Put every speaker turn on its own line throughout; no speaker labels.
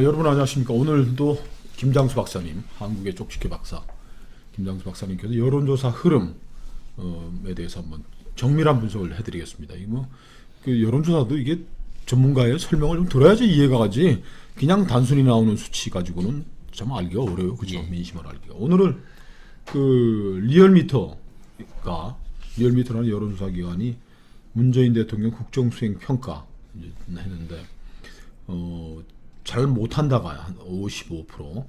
여러분 안녕하십니까. 오늘도 김장수 박사님, 한국의 쪽집게 박사 김장수 박사님께서 여론조사 흐름에 대해서 한번 정밀한 분석을 해드리겠습니다. 그 여론조사도 이게 전문가의 설명을 좀 들어야지 이해가 가지. 그냥 단순히 나오는 수치 가지고는 참 알기가 어려워요. 그죠?
예.
민심을 알기가. 오늘은 그 리얼미터라는 여론조사 기관이 문재인 대통령 국정수행 평가 이제 했는데 잘 못한다가 한 55%,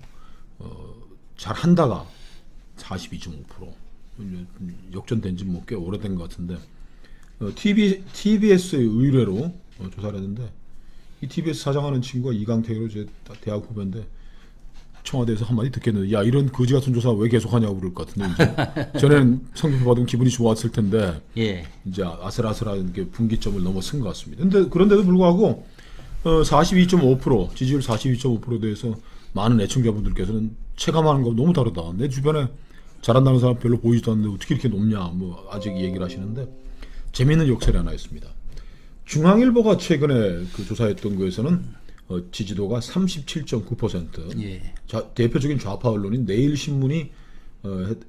잘한다가 42.5%. 역전된 지 뭐 꽤 오래된 것 같은데 TBS의 의뢰로 조사를 했는데 이 TBS 사장하는 친구가 이강택으로 제 대학 후배인데 청와대에서 한마디 듣겠는데 야 이런 거지 같은 조사 왜 계속하냐고 그럴 것 같은데 이제 전에는 성적표 받으면 기분이 좋았을 텐데
예.
이제 아슬아슬한 게 분기점을 넘어선 것 같습니다. 근데 그런데도 불구하고 42.5% 지지율 42.5%에 대해서 많은 애청자분들께서는 체감하는 거 너무 다르다. 내 주변에 잘한다는 사람 별로 보이지도 않는데 어떻게 이렇게 높냐. 뭐 아직 얘기를 하시는데 재미있는 역설이 하나 있습니다. 중앙일보가 최근에 그 조사했던 거에서는 지지도가 37.9%.
예.
대표적인 좌파 언론인 내일신문이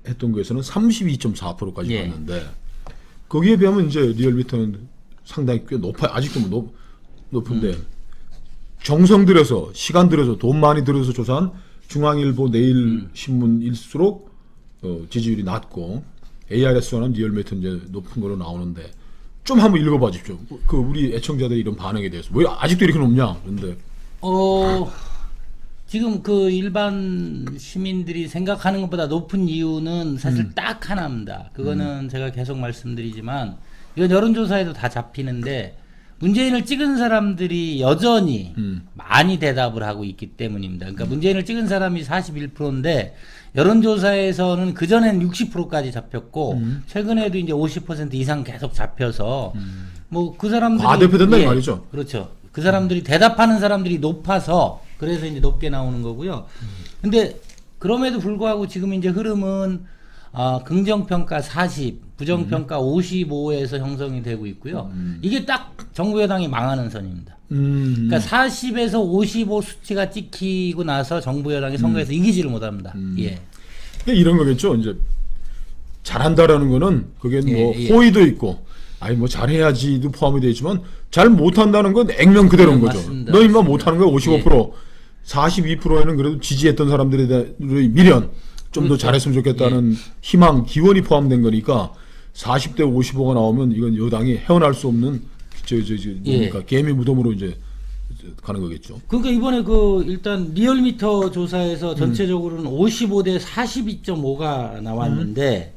했던 거에서는 32.4%까지
예.
갔는데 거기에 비하면 이제 리얼미터는 상당히 꽤 높아요. 아직도 뭐 높은데 정성 들여서 시간 들여서 돈 많이 들여서 조사한 중앙일보 내일신문일수록 지지율이 낮고 ARS와는 리얼미터 이제 높은 거로 나오는데 좀 한번 읽어봐 주십시오. 그 우리 애청자들의 이런 반응에 대해서 왜 아직도 이렇게 높냐? 그런데
지금 그 일반 시민들이 생각하는 것보다 높은 이유는 사실 딱 하나입니다. 그거는 제가 계속 말씀드리지만 이건 여론조사에도 다 잡히는데 문재인을 찍은 사람들이 여전히 많이 대답을 하고 있기 때문입니다. 그러니까 문재인을 찍은 사람이 41%인데 여론조사에서는 그전에는 60%까지 잡혔고 최근에도 이제 50% 이상 계속 잡혀서 뭐 그 사람들이
과대표된다 이 말이죠.
그렇죠. 그 사람들이 대답하는 사람들이 높아서 그래서 이제 높게 나오는 거고요. 근데 그럼에도 불구하고 지금 이제 흐름은 긍정평가 40, 부정평가 55에서 형성이 되고 있고요. 이게 딱 정부 여당이 망하는 선입니다. 그러니까 40에서 55 수치가 찍히고 나서 정부 여당이 선거에서 이기지를 못합니다. 예.
이런 거겠죠. 이제 잘한다라는 거는 그게 뭐 호의도 있고 아니 뭐 잘해야지도 포함이 되어 있지만 잘 못한다는 건 액면 그대로인 거죠.
맞습니다.
너 임마 못하는 거야 55%, 42%에는 그래도 지지했던 사람들에 대한 미련 좀 더
그렇죠.
잘했으면 좋겠다는 희망, 기원이 포함된 거니까 40대 55가 나오면 이건 여당이 헤어날 수 없는 뭡니까 개미 무덤으로 이제 가는 거겠죠.
그러니까 이번에 그 일단 리얼미터 조사에서 전체적으로는 55대 42.5가 나왔는데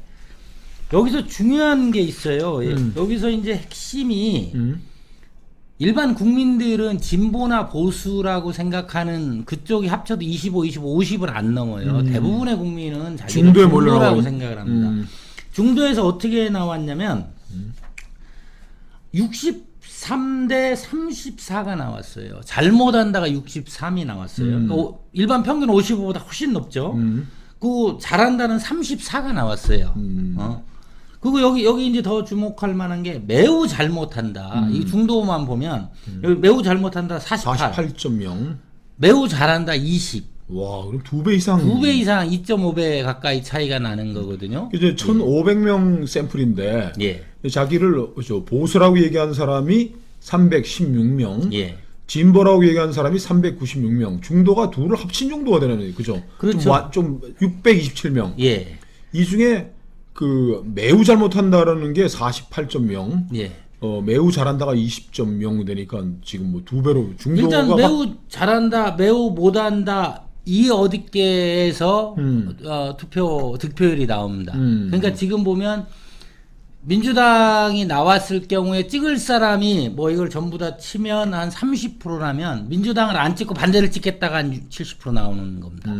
여기서 중요한 게 있어요. 여기서 이제 핵심이 일반 국민들은 진보나 보수라고 생각하는 그쪽이 합쳐도 25, 50을 안 넘어요. 대부분의 국민은 자기는
중도에
중도라고
몰려나가고
생각을 합니다. 중도에서 어떻게 나왔냐면 63대 34가 나왔어요. 잘못한다가 63이 나왔어요. 그러니까 일반 평균 55보다 훨씬 높죠. 그 잘한다는 34가 나왔어요. 그리고 여기 이제 더 주목할 만한 게 매우 잘못한다. 이 중도만 보면 여기 매우 잘못한다 48.
48.0.
매우 잘한다 20.
와, 그럼 2배 이상.
2배 이상 2.5배 가까이 차이가 나는 거거든요.
이제 1,500명 샘플인데
예.
자기를 보수라고 얘기하는 사람이 316명,
예.
진보라고 얘기하는 사람이 396명, 중도가 둘을 합친 정도가 되는 거예요. 그죠?
그렇죠.
좀 627명.
예.
이 중에 그 매우 잘못한다라는 게 48.0,
예.
매우 잘한다가 20.0 되니까 지금 뭐 2배로 중도가
일단 매우 잘한다, 매우 못한다 이 어디께에서 득표율이 나옵니다. 그러니까 지금 보면 민주당이 나왔을 경우에 찍을 사람이 뭐 이걸 전부 다 치면 한 30%라면 민주당을 안 찍고 반대를 찍겠다가 한 70% 나오는 겁니다.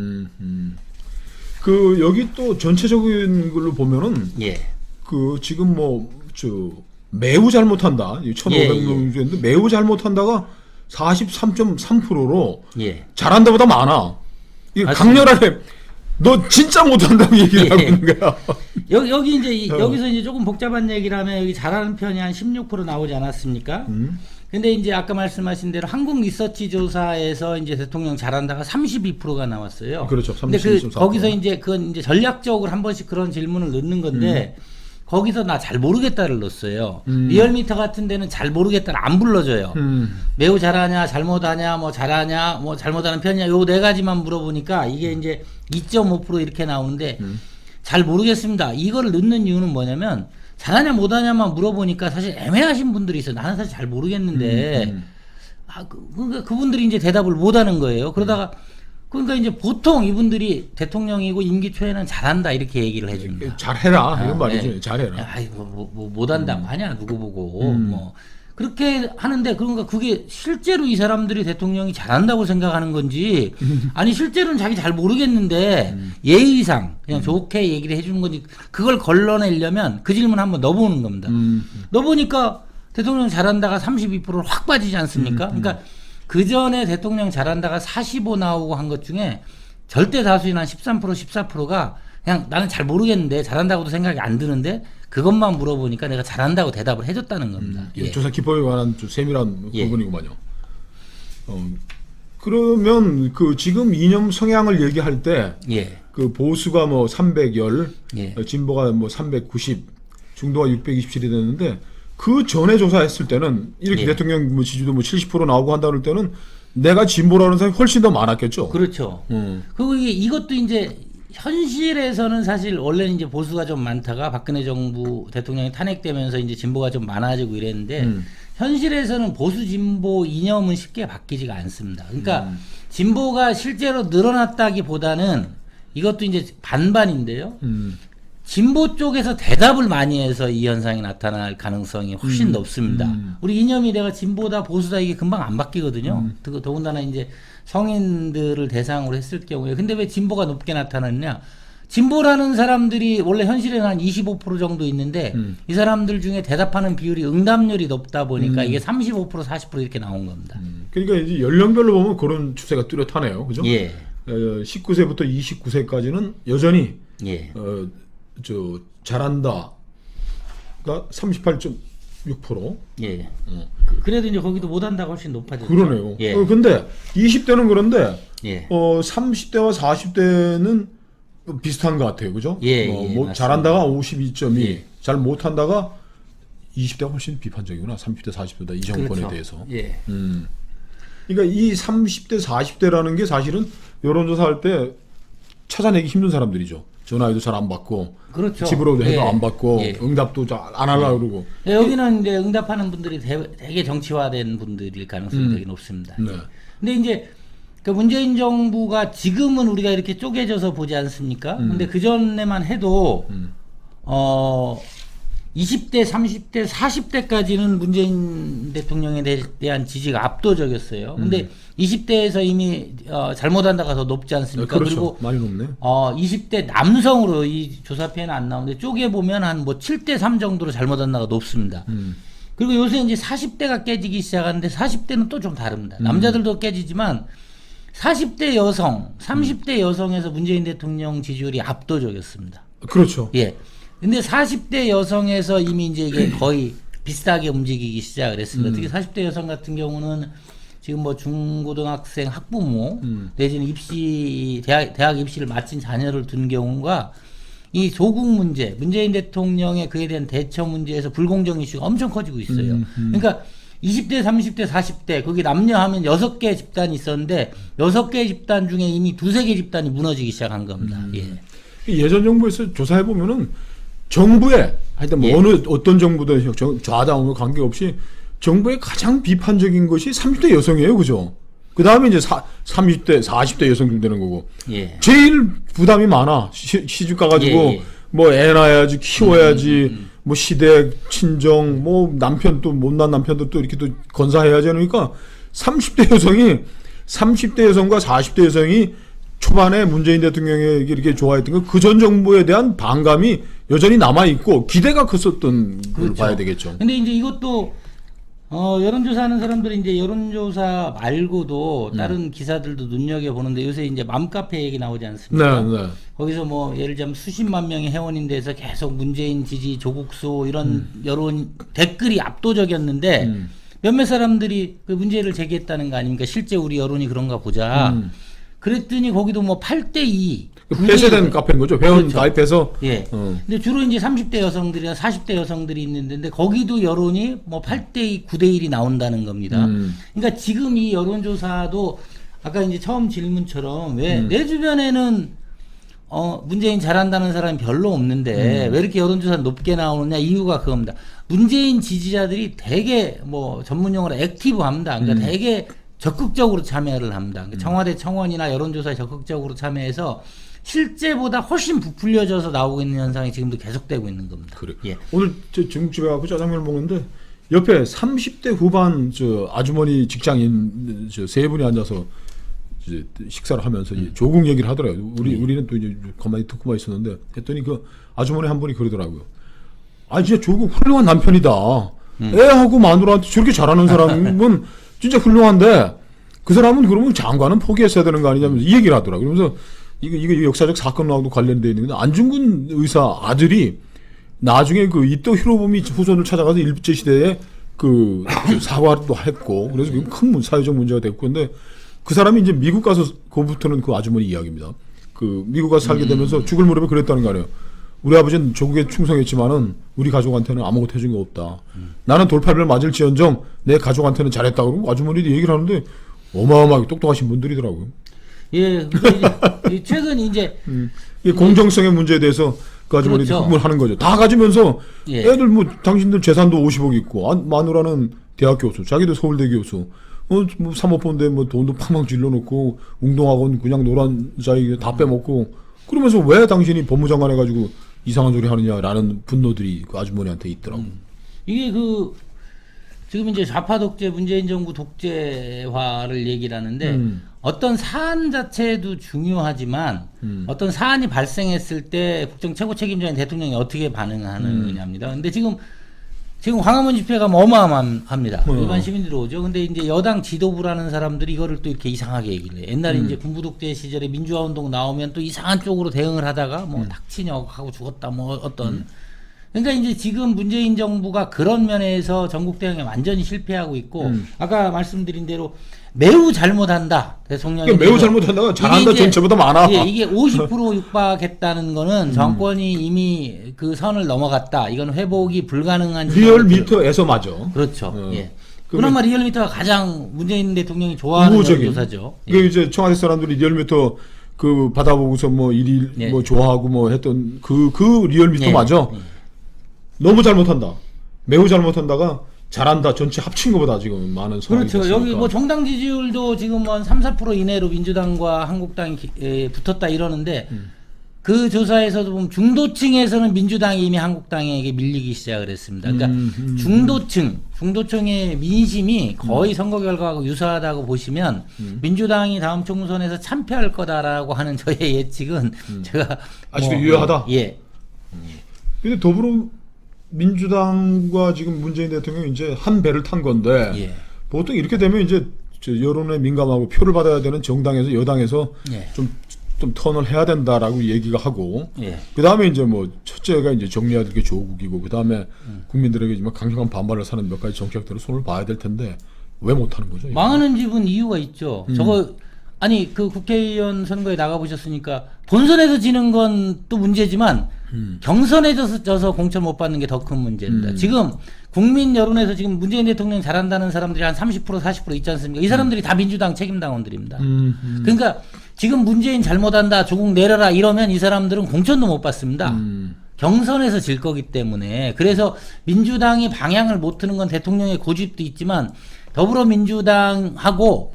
그 여기 또 전체적인 걸로 보면은
예.
그 지금 매우 잘못한다 1,500명 중인데 매우 잘못한다가 43.3%로
예.
잘한다보다 많아. 이 강렬하게 너 진짜 못한다고 얘기를 하고 있는 거야.
여기 이제 여기서 이제 조금 복잡한 얘기를 하면 여기 잘하는 편이 한 16% 나오지 않았습니까? 근데 이제 아까 말씀하신 대로 한국 리서치 조사에서 이제 대통령 잘한다가 32%가 나왔어요.
그렇죠.
근데
32.4%.
거기서 이제 그건 이제 전략적으로 한 번씩 그런 질문을 넣는 건데 거기서 나 잘 모르겠다를 넣었어요. 리얼미터 같은 데는 잘 모르겠다를 안 불러줘요. 매우 잘하냐, 잘못하냐, 뭐 잘하냐, 뭐 잘못하는 편이냐, 요 네 가지만 물어보니까 이게 이제 2.5% 이렇게 나오는데 잘 모르겠습니다. 이거를 넣는 이유는 뭐냐면 잘하냐 못하냐만 물어보니까 사실 애매하신 분들이 있어요. 나는 사실 잘 모르겠는데 그러니까 그분들이 이제 대답을 못하는 거예요. 그러다가 그러니까 이제 보통 이분들이 대통령이고 임기 초에는 잘한다 이렇게 얘기를 해줍니다.
잘해라 이런 말이죠.
네.
잘해라.
아이고 뭐 못한다고 하냐 누구 보고 뭐 그렇게 하는데 그러니까 그게 실제로 이 사람들이 대통령이 잘한다고 생각하는 건지 아니 실제로는 자기 잘 모르겠는데 예의상 그냥 좋게 얘기를 해주는 건지 그걸 걸러내려면 그 질문 한번 넣어보는 겁니다. 넣어보니까 대통령 잘한다가 32%를 확 빠지지 않습니까? 그러니까 그 전에 대통령 잘한다가 45 나오고 한 것 중에 절대 다수인 한 13% 14%가 그냥 나는 잘 모르겠는데 잘한다고도 생각이 안 드는데 그것만 물어보니까 내가 잘한다고 대답을 해줬다는 겁니다.
예. 조사 기법에 관한 좀 세밀한
예.
부분이구만요. 그러면 그 지금 이념 성향을 얘기할 때
예.
그 보수가 뭐 310,
예.
진보가 뭐 390, 중도가 627이 됐는데 그 전에 조사했을 때는 이렇게
예.
대통령 뭐 지지도 뭐 70% 나오고 한다 그럴 때는 내가 진보라는 사람이 훨씬 더 많았겠죠.
그렇죠. 그리고 이것도 이제 현실에서는 사실 원래는 이제 보수가 좀 많다가 박근혜 정부 대통령이 탄핵되면서 이제 진보가 좀 많아지고 이랬는데 현실에서는 보수 진보 이념은 쉽게 바뀌지가 않습니다. 그러니까 진보가 실제로 늘어났다기보다는 이것도 이제 반반인데요. 진보 쪽에서 대답을 많이 해서 이 현상이 나타날 가능성이 훨씬 높습니다. 우리 이념이 내가 진보다 보수다 이게 금방 안 바뀌거든요. 더군다나 이제 성인들을 대상으로 했을 경우에 근데 왜 진보가 높게 나타나느냐? 진보라는 사람들이 원래 현실에는 한 25% 정도 있는데 이 사람들 중에 대답하는 비율이 응답률이 높다 보니까 이게 35% 40% 이렇게 나온 겁니다.
그러니까 이제 연령별로 보면 그런 추세가 뚜렷하네요. 그죠?
예.
19세부터 29세까지는 여전히
예.
저 잘한다가 38.6%.
예. 그래도 이제 거기도 못한다가 훨씬 높아졌죠.
그러네요.
예.
근데 20대는 그런데
예.
30대와 40대는 비슷한 것 같아요. 그죠?
예,
뭐
맞습니다.
잘한다가 52.2,
예.
잘 못한다가 20대가 훨씬 비판적이구나. 30대, 40대다. 이 정권에
그렇죠.
대해서.
예.
그러니까 이 30대, 40대라는 게 사실은 여론조사할 때 찾아내기 힘든 사람들이죠. 전화해도 잘 안 받고,
그렇죠.
집으로 해도
예.
안 받고,
예.
응답도 잘 안 하려고 그러고.
네, 여기는 이제 응답하는 분들이 되게 정치화된 분들일 가능성이 되게 높습니다.
네.
근데 이제 그 문재인 정부가 지금은 우리가 이렇게 쪼개져서 보지 않습니까? 근데 그 전에만 해도 20대, 30대, 40대까지는 문재인 대통령에 대한 지지가 압도적이었어요. 근데 20대에서 이미 잘못한다가 더 높지 않습니까?
그렇죠.
그리고
많이 높네.
20대 남성으로 이 조사표에는 안 나오는데 쪼개 보면 한 뭐 7대 3 정도로 잘못한다가 높습니다. 그리고 요새 이제 40대가 깨지기 시작하는데 40대는 또 좀 다릅니다. 남자들도 깨지지만 40대 여성, 30대 여성에서 문재인 대통령 지지율이 압도적이었습니다.
그렇죠.
예. 근데 40대 여성에서 이미 이제 이게 거의 비슷하게 움직이기 시작을 했습니다. 특히 40대 여성 같은 경우는 지금 뭐 중고등학생 학부모 내지는 대학 입시를 마친 자녀를 둔 경우가 이 조국 문제, 문재인 대통령의 그에 대한 대처 문제에서 불공정 이슈가 엄청 커지고 있어요. 그러니까 20대, 30대, 40대 거기 남녀하면 6개 집단이 있었는데 6개 집단 중에 이미 2-3개 집단이 무너지기 시작한 겁니다. 예.
예전 정부에서 조사해 보면은 정부에 하여튼 뭐
예.
어떤 정부든 좌당과 관계없이 정부의 가장 비판적인 것이 30대 여성이에요, 그죠? 그 다음에 이제 30대, 40대 여성들 되는 거고.
예.
제일 부담이 많아. 시집 가가지고
예, 예.
뭐 애 낳아야지, 키워야지, 뭐 시댁, 친정, 뭐 남편 또 못난 남편들 또 이렇게 또 건사해야지 하니까 30대 여성과 40대 여성이 초반에 문재인 대통령이 이렇게 좋아했던 거 그 전 정부에 대한 반감이 여전히 남아 있고 기대가 컸었던 걸
그렇죠.
봐야 되겠죠.
근데 이제 이것도 여론조사하는 사람들이 이제 여론조사 말고도 다른 기사들도 눈여겨 보는데 요새 이제 맘카페 얘기 나오지 않습니까?
네, 네.
거기서 뭐 예를 들자면 수십만 명의 회원인데서 계속 문재인 지지 조국수 이런 여론 댓글이 압도적이었는데 몇몇 사람들이 그 문제를 제기했다는 거 아닙니까? 실제 우리 여론이 그런가 보자. 그랬더니 거기도 뭐 8대2.
폐쇄된 카페인 거죠. 회원
그렇죠.
가입해서.
예. 근데 주로 이제 30대 여성들이나 40대 여성들이 있는데 거기도 여론이 뭐 8대2, 9대1이 나온다는 겁니다. 그러니까 지금 이 여론조사도 아까 이제 처음 질문처럼 왜 내 주변에는 문재인 잘한다는 사람이 별로 없는데 왜 이렇게 여론조사 높게 나오느냐 이유가 그겁니다. 문재인 지지자들이 되게 뭐 전문용어로 액티브합니다. 그러니까 되게 적극적으로 참여를 합니다. 그러니까 청와대 청원이나 여론조사에 적극적으로 참여해서 실제보다 훨씬 부풀려져서 나오고 있는 현상이 지금도 계속되고 있는 겁니다.
그래.
예.
오늘 저 중국집에 가고 짜장면을 먹는데 옆에 30대 후반 저 아주머니 직장인 저 세 분이 앉아서 이제 식사를 하면서 이제 조국 얘기를 하더라고요. 우리는 또 이제 가만히 듣고만 있었는데 했더니 그 아주머니 한 분이 그러더라고요. 아 진짜 조국 훌륭한 남편이다. 애하고 마누라한테 저렇게 잘하는 사람은 진짜 훌륭한데 그 사람은 그러면 장관은 포기했어야 되는 거 아니냐면서 이 얘기를 하더라고요. 그러면서 이거 역사적 사건하고도 관련돼 있는데 안중근 의사 아들이 나중에 그 이토 히로부미 후손을 찾아가서 일제 시대에 그 사과도 했고 그래서 큰 사회적 문제가 됐고 근데 그 사람이 이제 미국 가서 그부터는 그 아주머니 이야기입니다. 그 미국 가서 살게 되면서 죽을 무렵에 그랬다는 거 아니에요. 우리 아버지는 조국에 충성했지만은 우리 가족한테는 아무것도 해준 거 없다. 나는 돌팔이를 맞을지언정 내 가족한테는 잘했다 그러고 아주머니도 얘기를 하는데 어마어마하게 똑똑하신 분들이더라고요.
예, 그러니까 이제 최근 이제
이 공정성의 문제에 대해서 그 아주머니도
그렇죠.
흥분하는 거죠. 다 가지면서
예.
애들 뭐 당신들 재산도 50억 있고 마누라는 대학 교수, 자기도 서울대 교수, 뭐 사모펀드에 뭐 돈도 팡팡 질러놓고 웅동학원 그냥 노란 자기 다 빼먹고 그러면서 왜 당신이 법무장관 해가지고 이상한 소리 하느냐라는 분노들이 그 아주머니한테 있더라고.
이게 그 지금 이제 좌파 독재, 문재인 정부 독재화를 얘기를 하는데 어떤 사안 자체도 중요하지만 어떤 사안이 발생했을 때 국정 최고 책임자인 대통령이 어떻게 반응하느냐입니다. 근데 지금 광화문 집회가 어마어마합니다. 일반 시민들이 오죠. 근데 이제 여당 지도부라는 사람들이 이거를 또 이렇게 이상하게 얘기를 해요. 옛날에 이제 군부 독재 시절에 민주화 운동 나오면 또 이상한 쪽으로 대응을 하다가 뭐 닥치냐고 하고 죽었다 뭐 어떤. 그러니까 이제 지금 문재인 정부가 그런 면에서 전국 대응에 완전히 실패하고 있고 아까 말씀드린 대로 매우 잘못한다. 대통령이
그러니까 매우 잘못한다가 잘한다
이게 이제
전체보다 많아.
예, 이게 50% 육박했다는 거는 정권이 이미 그 선을 넘어갔다. 이건 회복이 불가능한
리얼미터에서 맞아.
그렇죠. 예. 그나마 리얼미터가 가장 문재인 대통령이 좋아하는
우호적인
조사죠.
그 이제 청와대 사람들이 리얼미터 그 받아보고서 뭐 일일
예.
뭐 좋아하고 뭐 했던 그 리얼미터
예.
맞아. 너무 잘못한다. 매우 잘못한다가 잘한다. 전체 합친 것보다 지금 많은 상황이
그렇죠.
됐으니까.
여기 뭐 정당 지지율도 지금 한 3-4% 이내로 민주당과 한국당이 붙었다 이러는데 그 조사에서도 보면 중도층에서는 민주당이 이미 한국당에게 밀리기 시작을 했습니다. 그러니까 중도층의 민심이 거의 선거 결과하고 유사하다고 보시면 민주당이 다음 총선에서 참패할 거다라고 하는 저의 예측은 제가
아직도 유효하다.
예.
근데 더불어민주당과 지금 문재인 대통령이 이제 한 배를 탄 건데
예.
보통 이렇게 되면 이제 여론에 민감하고 표를 받아야 되는 정당에서 여당에서
예.
좀 턴을 해야 된다라고 얘기가 하고
예.
그 다음에 이제 뭐 첫째가 이제 정리해야 될 게 조국이고 그 다음에 국민들에게 지금 강력한 반발을 사는 몇 가지 정책들을 손을 봐야 될 텐데 왜 못하는 거죠? 이거?
망하는 집은 이유가 있죠. 저거 아니 그 국회의원 선거에 나가 보셨으니까 본선에서 지는 건 또 문제지만 경선에 져서 공천 못 받는 게 더 큰 문제입니다. 지금 국민 여론에서 지금 문재인 대통령 잘한다는 사람들이 한 30% 40% 있지 않습니까? 이 사람들이 다 민주당 책임당원들입니다. 그러니까 지금 문재인 잘못한다, 조국 내려라 이러면 이 사람들은 공천도 못 받습니다. 경선에서 질 거기 때문에. 그래서 민주당이 방향을 못 트는 건 대통령의 고집도 있지만 더불어민주당하고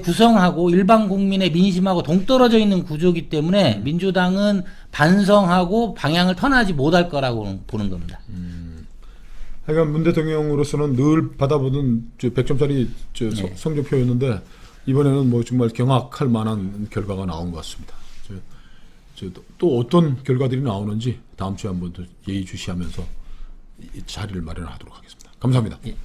구성하고 일반 국민의 민심하고 동떨어져 있는 구조이기 때문에 민주당은 반성하고 방향을 턴하지 못할 거라고 보는 겁니다.
하여간 문 대통령으로서는 늘 받아보던 100점짜리 성적표였는데 이번에는 뭐 정말 경악할 만한 결과가 나온 것 같습니다. 또 어떤 결과들이 나오는지 다음 주에 한번 더 예의주시하면서 자리를 마련하도록 하겠습니다. 감사합니다.
예.